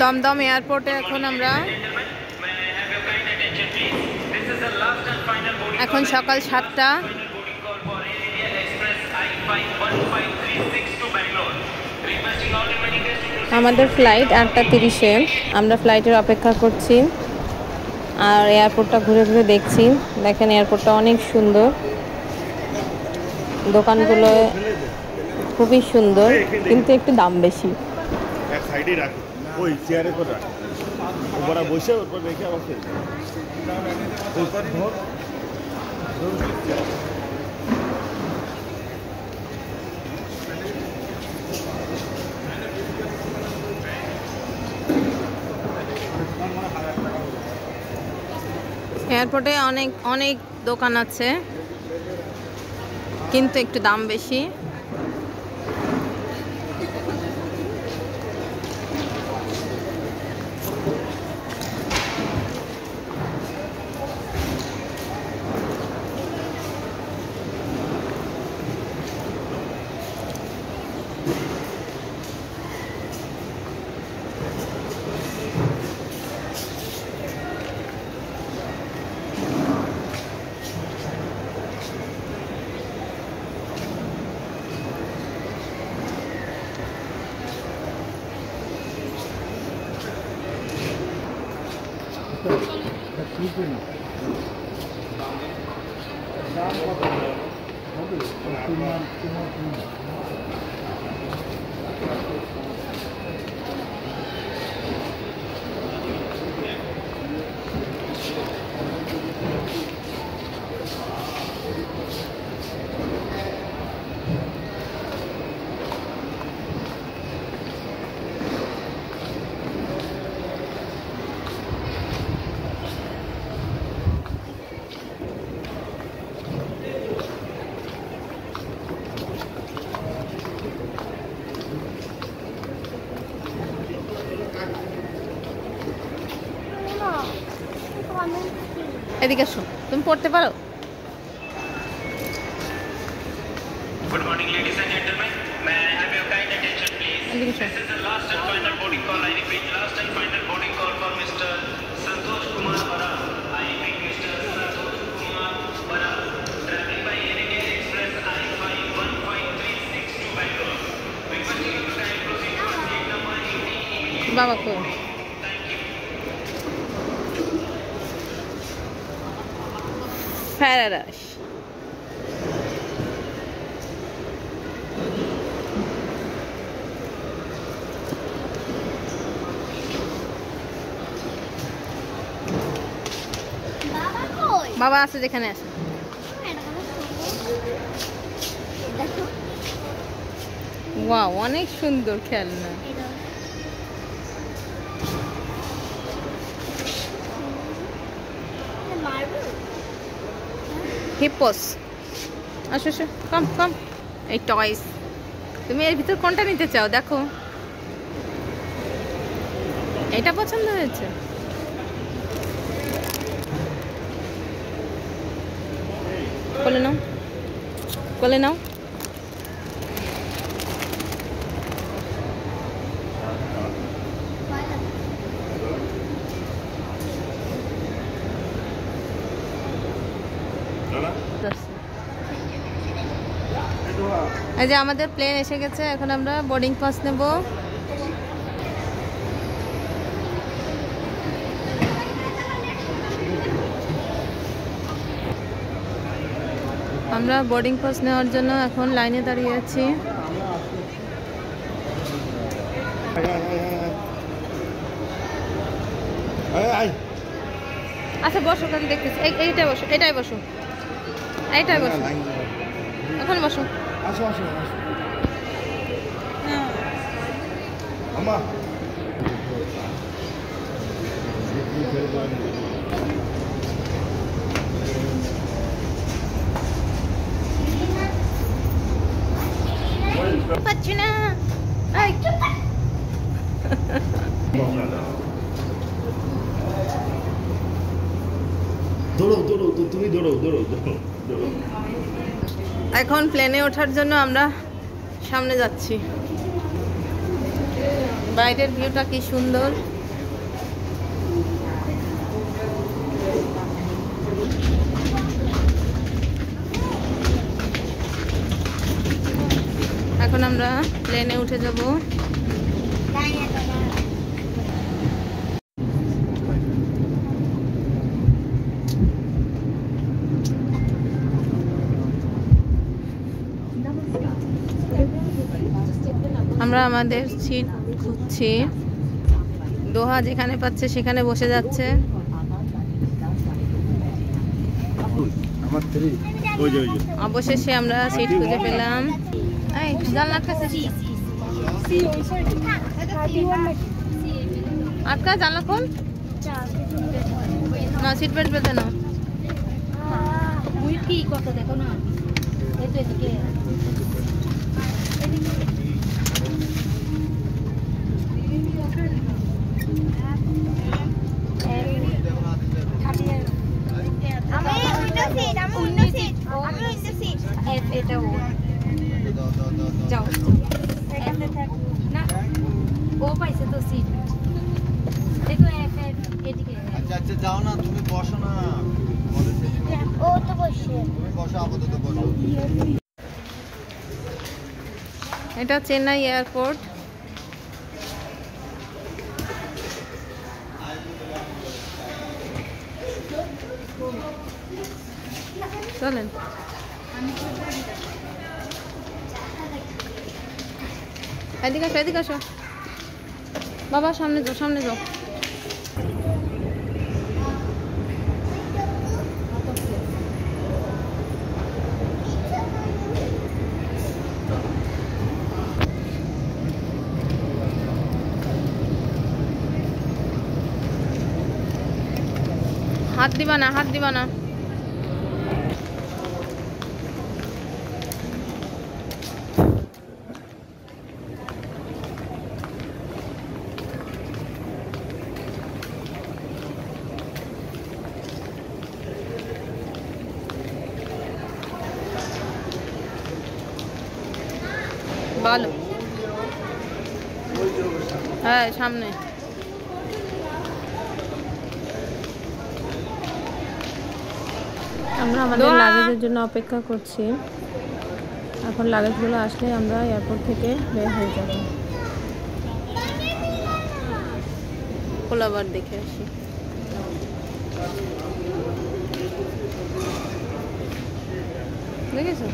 দমদম এয়ারপোর্টে এখন আমরা এখন সকাল 7টা। আমাদের ফ্লাইট 8:30-এ। আমরা ফ্লাইটের অপেক্ষা করছি আর এয়ারপোর্টটা ঘুরে ঘুরে দেখছি। দেখেন এয়ারপোর্টটা অনেক সুন্দর, দোকানগুলো খুবই সুন্দর, কিন্তু একটু দাম বেশি। এয়ারপোর্টে অনেক অনেক দোকান আছে, কিন্তু একটু দাম বেশি। এদিকে আসো, তুমি পড়তে পারো? Good morning, ladies and gentlemen. May I have your kind attention, please? This is the last and final boarding call. I repeat, last and final boarding call for Mr. Santosh Kumar Bara. I repeat, Mr. Santosh Kumar Bara, traveling by Air India Express I-5-15362 Bangalore. Requesting you to kindly proceed to gate number 80 বাবা কো paradise. বাবা আছে যেখানে আছে। Wow, অনেক সুন্দর খেলনা। Hippos, আসো আসো, কম কম। এই টয়স, তুমি এর ভিতর কোনটা নিতে চাও? দেখো, এটা পছন্দ হয়েছে? কোলে নাও, কোলে নাও। এই যে আমাদের প্লেন এসে গেছে, এখন আমরা বোর্ডিং পাস নেব। আমরা বোর্ডিং পাস নেওয়ার জন্য এখন লাইনে দাঁড়িয়ে আছি। আচ্ছা বসো, কাজে দেখতেছি। এইটাই বসো, এটাই বসো, এইটাই বসো, এখন বসো। আসো আসো আসো আমা পাচ্ছি না। দৌড়ো দৌড়ো, তুমি দৌড়ো দৌড়ো দৌড়ো দৌড়ো। এখন প্লেনে ওঠার জন্য আমরা সামনে যাচ্ছি। বাইরের ভিউটা কি সুন্দর। এখন আমরা প্লেনে উঠে যাব। আমরা আমাদের সিট খুঁজছি। দোহা যেখানে পাচ্ছে সেখানে বসে যাচ্ছে। অবশেষে আমরা সিট খুঁজে পেলাম। এই জানলার কাছে আটকা, জানলা খোল না, সিট বেল্ট বেঁধে নাও। কত দেখো না, এদিকে ও পাইছে তো সিট। দেখো এদিকে। আচ্ছা যাও না, তুমি বসো না। ও তো বসে। তুমি বসো, আপাতত বসো। এটা চেন্নাই এয়ারপোর্ট। চলেন। এদিকে আসো, এদিকে আসো বাবা, সামনে যাও, সামনে যাও। হাত দিবা না, হাত দিবা না। বলো। হ্যাঁ, সামনে। আমরা আমাদের লাগেজের জন্য অপেক্ষা করছি। এখন লাগেজগুলো আসলে আমরা এয়ারপোর্ট থেকে বের হয়ে যাব। কোলাবার দেখে আসি। দেখেছো?